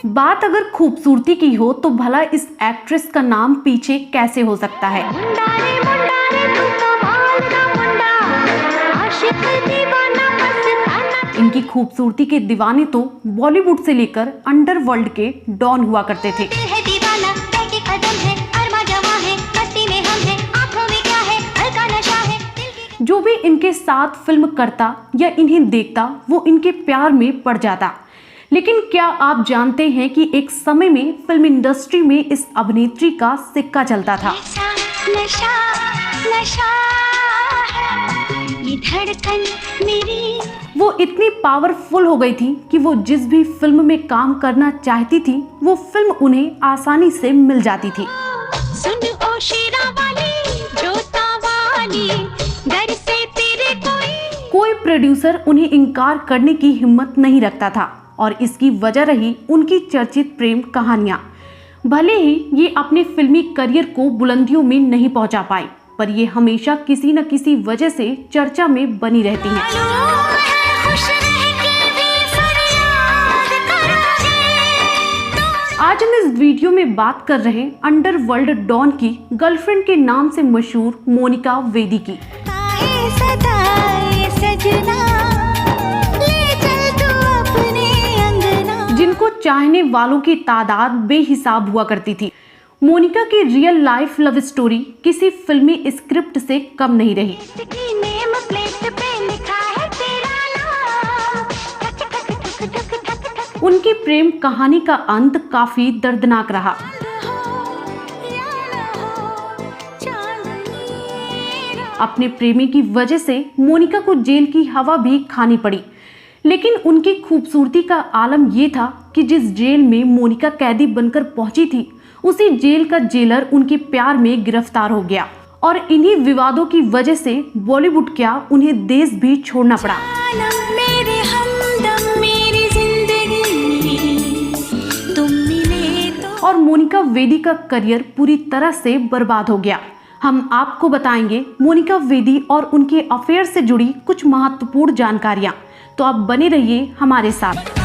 बात अगर खूबसूरती की हो तो भला इस एक्ट्रेस का नाम पीछे कैसे हो सकता है। इनकी खूबसूरती के दीवाने तो बॉलीवुड से लेकर अंडरवर्ल्ड के डॉन हुआ करते थे। जो भी इनके साथ फिल्म करता या इन्हें देखता वो इनके प्यार में पड़ जाता। लेकिन क्या आप जानते हैं कि एक समय में फिल्म इंडस्ट्री में इस अभिनेत्री का सिक्का चलता था। नशा, नशा ये धड़कन मेरी। वो इतनी पावरफुल हो गई थी कि वो जिस भी फिल्म में काम करना चाहती थी वो फिल्म उन्हें आसानी से मिल जाती थी। सुन ओ शेरा वाली, जोता वाली, डर से तेरे कोई प्रोड्यूसर उन्हें इनकार करने की हिम्मत नहीं रखता था और इसकी वजह रही उनकी चर्चित प्रेम कहानियां। भले ही ये अपने फिल्मी करियर को बुलंदियों में नहीं पहुंचा पाई, पर ये हमेशा किसी न किसी वजह से चर्चा में बनी रहती हैं। आज हम इस वीडियो में बात कर रहे हैं अंडरवर्ल्ड डॉन की गर्लफ्रेंड के नाम से मशहूर मोनिका वेदी की। जिनको चाहने वालों की तादाद बेहिसाब हुआ करती थी। मोनिका की रियल लाइफ लव स्टोरी किसी फिल्मी स्क्रिप्ट से कम नहीं रही। उनकी प्रेम कहानी का अंत काफी दर्दनाक रहा। अपने प्रेमी की वजह से मोनिका को जेल की हवा भी खानी पड़ी, लेकिन उनकी खूबसूरती का आलम यह था कि जिस जेल में मोनिका कैदी बनकर पहुंची थी उसी जेल का जेलर उनके प्यार में गिरफ्तार हो गया और इन्हीं विवादों की वजह से बॉलीवुड क्या उन्हें देश भी छोड़ना पड़ा। और मोनिका वेदी का करियर पूरी तरह से बर्बाद हो गया। हम आपको बताएंगे मोनिका वेदी और उनके अफेयर से जुड़ी कुछ महत्वपूर्ण जानकारियां, तो आप बने रहिए हमारे साथ।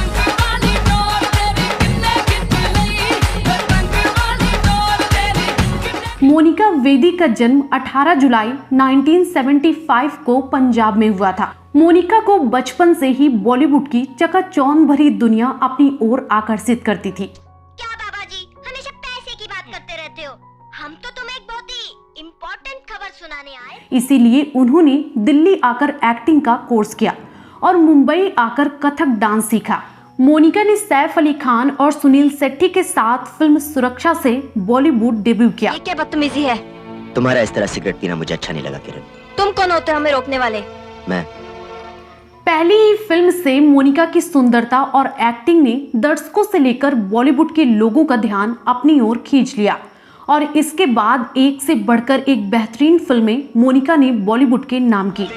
मोनिका वेदी का जन्म 18 जुलाई 1975 को पंजाब में हुआ था। मोनिका को बचपन से ही बॉलीवुड की चकाचौंध भरी दुनिया अपनी ओर आकर्षित करती थी। क्या बाबा जी हमेशा पैसे की बात करते रहते हो? हम तो तुम्हें एक बहुत ही इम्पोर्टेंट खबर सुनाने आए। इसीलिए उन्होंने दिल्ली आकर एक्टिंग का कोर्स किया और मुंबई आकर कथक डांस सीखा। मोनिका ने सैफ अली खान और सुनील शेट्टी के साथ फिल्म सुरक्षा से बॉलीवुड डेब्यू किया। ये क्या बदतमीजी है? तुम्हारा इस तरह सिगरेट पीना मुझे अच्छा नहीं लगा किरण। तुम कौन होते हो हमें रोकने वाले? मैं। पहली ही फिल्म से मोनिका की सुंदरता और एक्टिंग ने दर्शकों से लेकर बॉलीवुड के लोगों का ध्यान अपनी ओर खींच लिया और इसके बाद एक से बढ़कर एक बेहतरीन फिल्में मोनिका ने बॉलीवुड के नाम की।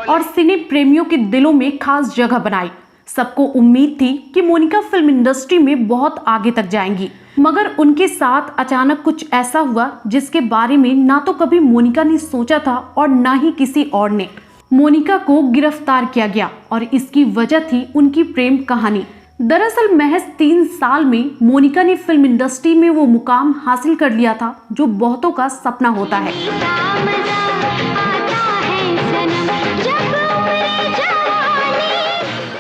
और सिने प्रेमियों के दिलों में खास जगह बनाई। सबको उम्मीद थी कि मोनिका फिल्म इंडस्ट्री में बहुत आगे तक जाएंगी, मगर उनके साथ अचानक कुछ ऐसा हुआ जिसके बारे में ना तो कभी मोनिका ने सोचा था और ना ही किसी और ने। मोनिका को गिरफ्तार किया गया और इसकी वजह थी उनकी प्रेम कहानी। दरअसल महज 3 साल में मोनिका ने फिल्म इंडस्ट्री में वो मुकाम हासिल कर लिया था जो बहुतों का सपना होता है।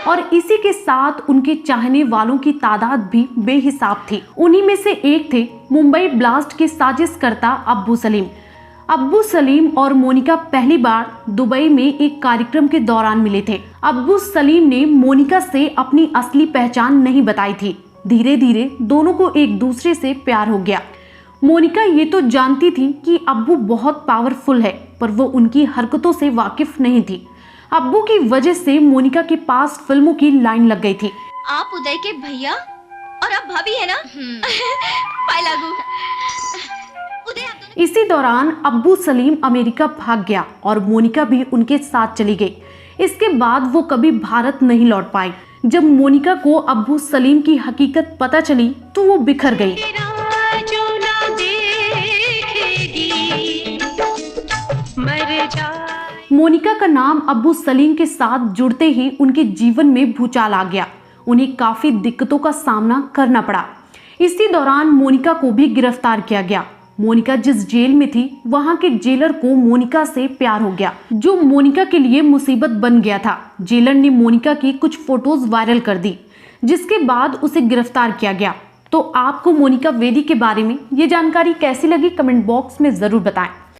और इसी के साथ उनके चाहने वालों की तादाद भी बेहिसाब थी। उन्हीं में से एक थे मुंबई ब्लास्ट के साजिशकर्ता अब्बू सलीम। अब्बू सलीम और मोनिका पहली बार दुबई में एक कार्यक्रम के दौरान मिले थे। अब्बू सलीम ने मोनिका से अपनी असली पहचान नहीं बताई थी। धीरे धीरे दोनों को एक दूसरे से प्यार हो गया। मोनिका ये तो जानती थी कि अब्बू बहुत पावरफुल है, पर वो उनकी हरकतों से वाकिफ नहीं थी। अब्बू की वजह से मोनिका के पास फिल्मों की लाइन लग गई थी। आप उदय के भैया और आप भाभी है ना? पाए लागू। इसी दौरान अब्बू सलीम अमेरिका भाग गया और मोनिका भी उनके साथ चली गई। इसके बाद वो कभी भारत नहीं लौट पाई। जब मोनिका को अब्बू सलीम की हकीकत पता चली तो वो बिखर गई। मोनिका का नाम अब्बू सलीम के साथ जुड़ते ही उनके जीवन में भूचाल आ गया। उन्हें काफी दिक्कतों का सामना करना पड़ा। इसी दौरान मोनिका को भी गिरफ्तार किया गया। मोनिका जिस जेल में थी वहां के जेलर को मोनिका से प्यार हो गया, जो मोनिका के लिए मुसीबत बन गया था। जेलर ने मोनिका की कुछ फोटोज वायरल कर दी, जिसके बाद उसे गिरफ्तार किया गया। तो आपको मोनिका वेदी के बारे में ये जानकारी कैसी लगी, कमेंट बॉक्स में जरूर बताएं।